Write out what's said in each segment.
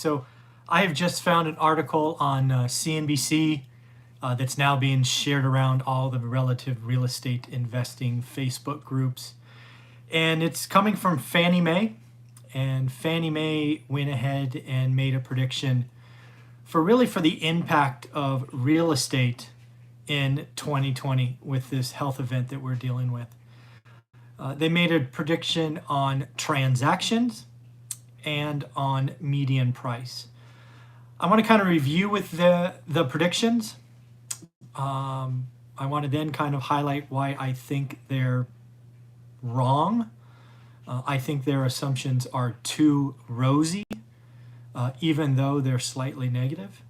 So I have just found an article on CNBC that's now being shared around all the relative real estate investing Facebook groups. And it's coming from Fannie Mae. And Fannie Mae went ahead and made a prediction for the impact of real estate in 2020 with this health event that we're dealing with. They made a prediction on transactions and on median price. I want to kind of review with the predictions. I want to then kind of highlight why I think they're wrong. I think their assumptions are too rosy, even though they're slightly negative.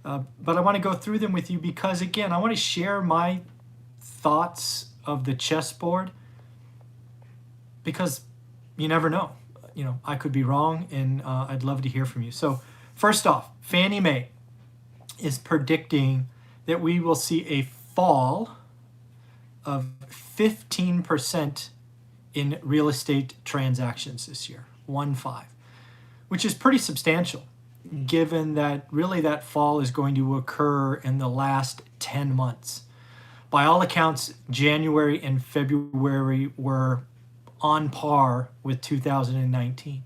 But I want to go through them with you because, again, I want to share my thoughts of the chessboard because you never know. I could be wrong, and I'd love to hear from you. So first off, Fannie Mae is predicting that we will see a fall of 15% in real estate transactions this year, 1-5, which is pretty substantial, given that really that fall is going to occur in the last 10 months. By all accounts, January and February were on par with 2019.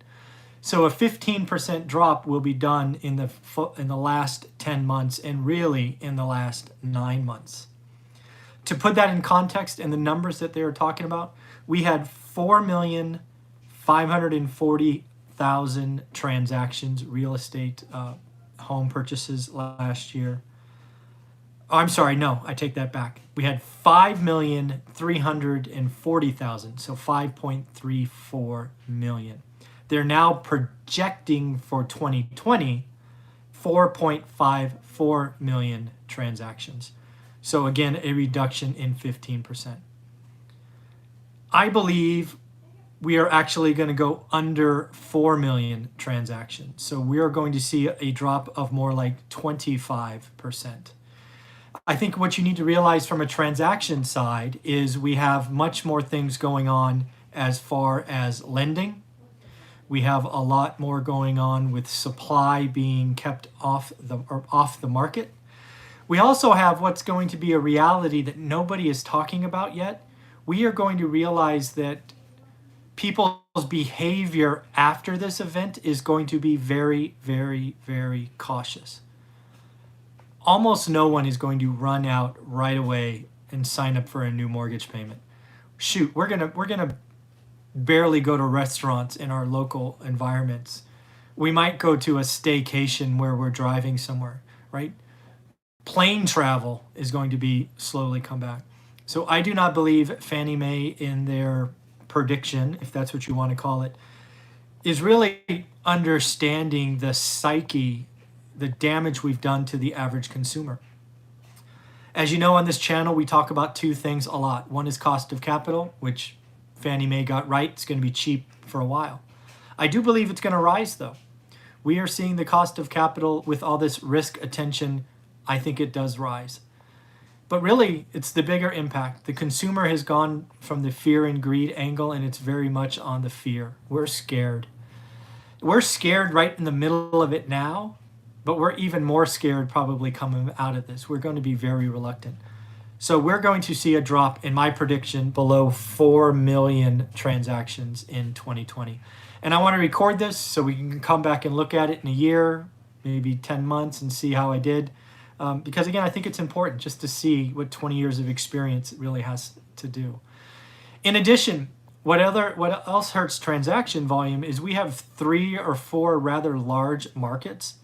So a 15% drop will be done in the last 10 months and really in the last 9 months. To put that in context and the numbers that they were talking about, we had 4,540,000 transactions, real estate home purchases last year. Oh, I'm sorry, no, I take that back. We had 5,340,000, so 5.34 million. They're now projecting for 2020 4.54 million transactions. So again, a reduction in 15%. I believe we are actually going to go under 4 million transactions. So we are going to see a drop of more like 25%. I think what you need to realize from a transaction side is we have much more things going on as far as lending. We have a lot more going on with supply being kept off the market. We also have what's going to be a reality that nobody is talking about yet. We are going to realize that people's behavior after this event is going to be very, very, very cautious. Almost no one is going to run out right away and sign up for a new mortgage payment. Shoot, we're gonna barely go to restaurants in our local environments. We might go to a staycation where we're driving somewhere, right? Plane travel is going to be slowly come back. So I do not believe Fannie Mae in their prediction, if that's what you want to call it, is really understanding the psyche, the damage we've done to the average consumer. As you know, on this channel, we talk about two things a lot. One is cost of capital, which Fannie Mae got right. It's going to be cheap for a while. I do believe it's going to rise, though. We are seeing the cost of capital with all this risk attention. I think it does rise. But really, it's the bigger impact. The consumer has gone from the fear and greed angle, and it's very much on the fear. We're scared. We're scared right in the middle of it now, but we're even more scared probably coming out of this. We're going to be very reluctant. So we're going to see a drop, in my prediction, below 4 million transactions in 2020. And I want to record this so we can come back and look at it in a year, maybe 10 months, and see how I did. Because again, I think it's important just to see what 20 years of experience it really has to do. In addition, what else hurts transaction volume is we have 3 or 4 rather large markets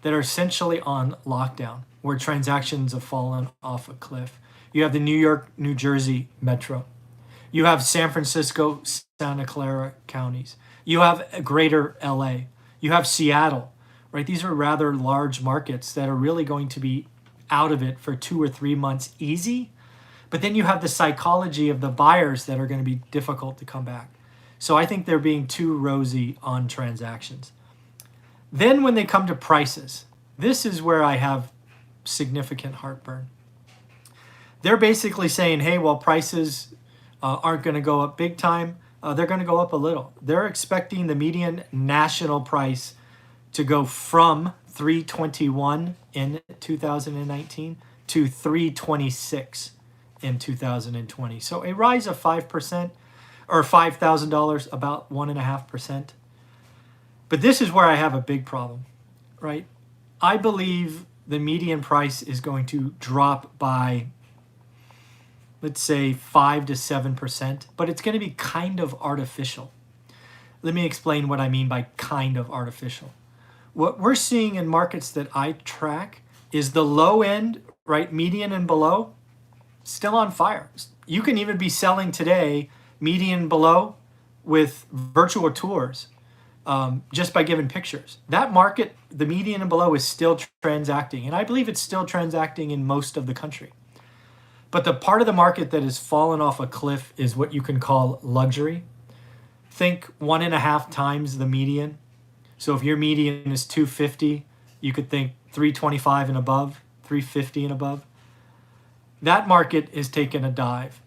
that are essentially on lockdown, where transactions have fallen off a cliff. You have the New York, New Jersey metro. You have San Francisco, Santa Clara counties. You have greater LA. You have Seattle. Right? These are rather large markets that are really going to be out of it for 2 or 3 months easy. But then you have the psychology of the buyers that are going to be difficult to come back. So I think they're being too rosy on transactions. Then when they come to prices, this is where I have significant heartburn. They're basically saying, hey, well, prices aren't going to go up big time. They're going to go up a little. They're expecting the median national price to go from 321 in 2019 to 326 in 2020. So a rise of 5% or $5,000, about 1.5%. But this is where I have a big problem, right? I believe the median price is going to drop by, let's say, 5 to 7%, but it's going to be kind of artificial. Let me explain what I mean by kind of artificial. What we're seeing in markets that I track is the low end, right, median and below, still on fire. You can even be selling today median below with virtual tours just by giving pictures. That market, the median and below, is still transacting, and I believe it's still transacting in most of the country. But the part of the market that has fallen off a cliff is what you can call luxury. Think 1.5 times the median. So if your median is 250, you could think 325 and above, 350 and above. That market is taking a dive.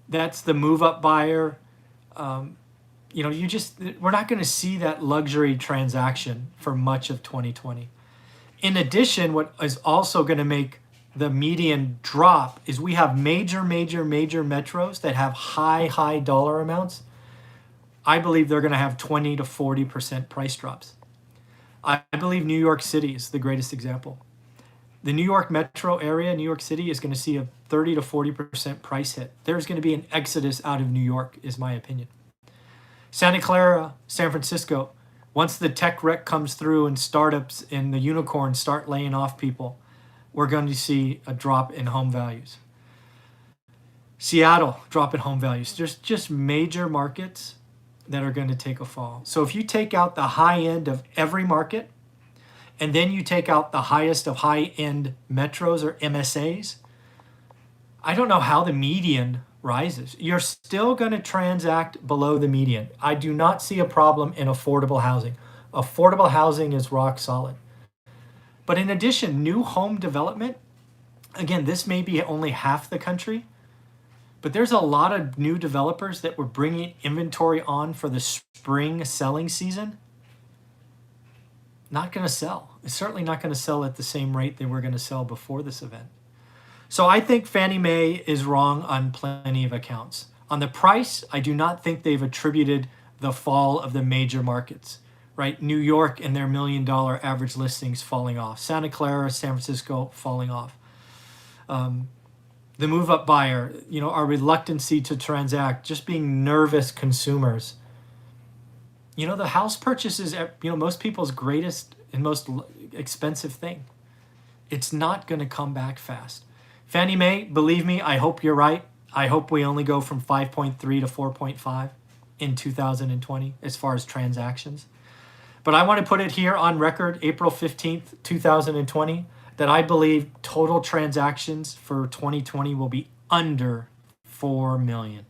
That's the move-up buyer. We're not going to see that luxury transaction for much of 2020. In addition, what is also going to make the median drop is we have major metros that have high dollar amounts. I believe they're going to have 20 to 40% price drops. I believe New York City is the greatest example. The New York metro area, New York City, is going to see a 30 to 40% price hit. There's going to be an exodus out of New York, is my opinion. Santa Clara, San Francisco, once the tech wreck comes through and startups and the unicorns start laying off people, we're going to see a drop in home values. Seattle, drop in home values. There's just major markets that are going to take a fall. So if you take out the high end of every market, and then you take out the highest of high-end metros or MSAs, I don't know how the median rises. You're still going to transact below the median. I do not see a problem in affordable housing. Affordable housing is rock solid. But in addition, new home development, again, this may be only half the country, but there's a lot of new developers that were bringing inventory on for the spring selling season. Not going to sell. It's certainly not going to sell at the same rate they were going to sell before this event. So I think Fannie Mae is wrong on plenty of accounts. On the price, I do not think they've attributed the fall of the major markets, right? New York and their $1 million average listings falling off. Santa Clara, San Francisco falling off. The move-up buyer, our reluctancy to transact, just being nervous consumers. The house purchase is, most people's greatest and most expensive thing. It's not going to come back fast. Fannie Mae, believe me, I hope you're right. I hope we only go from 5.3 to 4.5 in 2020 as far as transactions. But I want to put it here on record, April 15th, 2020, that I believe total transactions for 2020 will be under 4 million.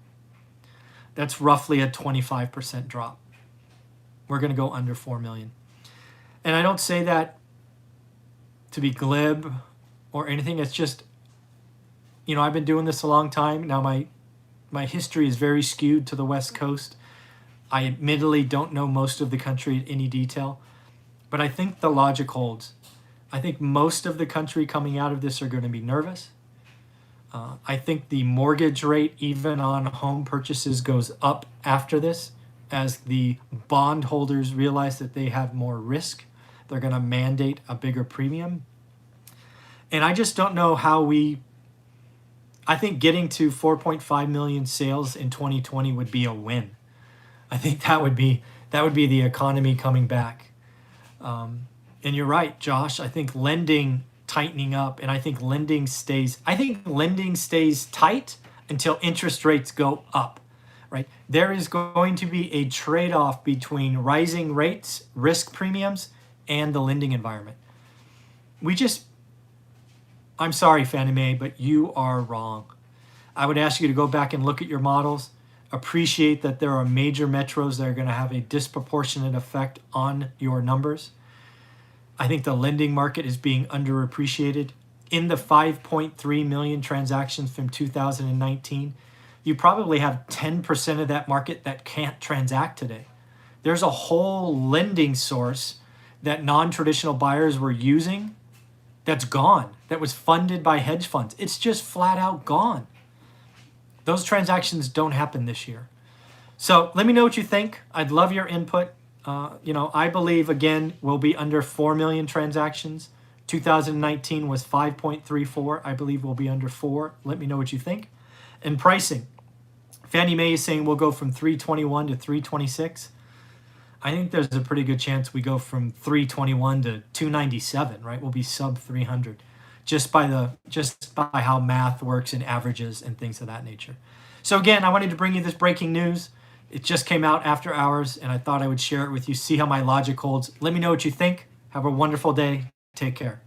That's roughly a 25% drop. We're going to go under 4 million. And I don't say that to be glib or anything. It's just, I've been doing this a long time. Now my history is very skewed to the West Coast. I admittedly don't know most of the country in any detail, but I think the logic holds. I think most of the country coming out of this are going to be nervous. I think the mortgage rate, even on home purchases, goes up after this as the bondholders realize that they have more risk. They're going to mandate a bigger premium. And I just don't know how I think getting to 4.5 million sales in 2020 would be a win. I think that would be the economy coming back. And you're right, Josh. I think lending tightening up, and I think lending stays tight until interest rates go up. Right? There is going to be a trade-off between rising rates, risk premiums, and the lending environment. I'm sorry, Fannie Mae, but you are wrong. I would ask you to go back and look at your models, appreciate that there are major metros that are going to have a disproportionate effect on your numbers. I think the lending market is being underappreciated. In the 5.3 million transactions from 2019, you probably have 10% of that market that can't transact today. There's a whole lending source that non-traditional buyers were using, that's gone. That was funded by hedge funds. It's just flat out gone. Those transactions don't happen this year. So let me know what you think. I'd love your input. I believe, again, we'll be under 4 million transactions. 2019 was 5.34. I believe we'll be under 4. Let me know what you think. And pricing. Fannie Mae is saying we'll go from 321 to 326. I think there's a pretty good chance we go from 321 to 297, right? We'll be sub 300 just by how math works and averages and things of that nature. So again, I wanted to bring you this breaking news. It just came out after hours, and I thought I would share it with you, see how my logic holds. Let me know what you think. Have a wonderful day. Take care.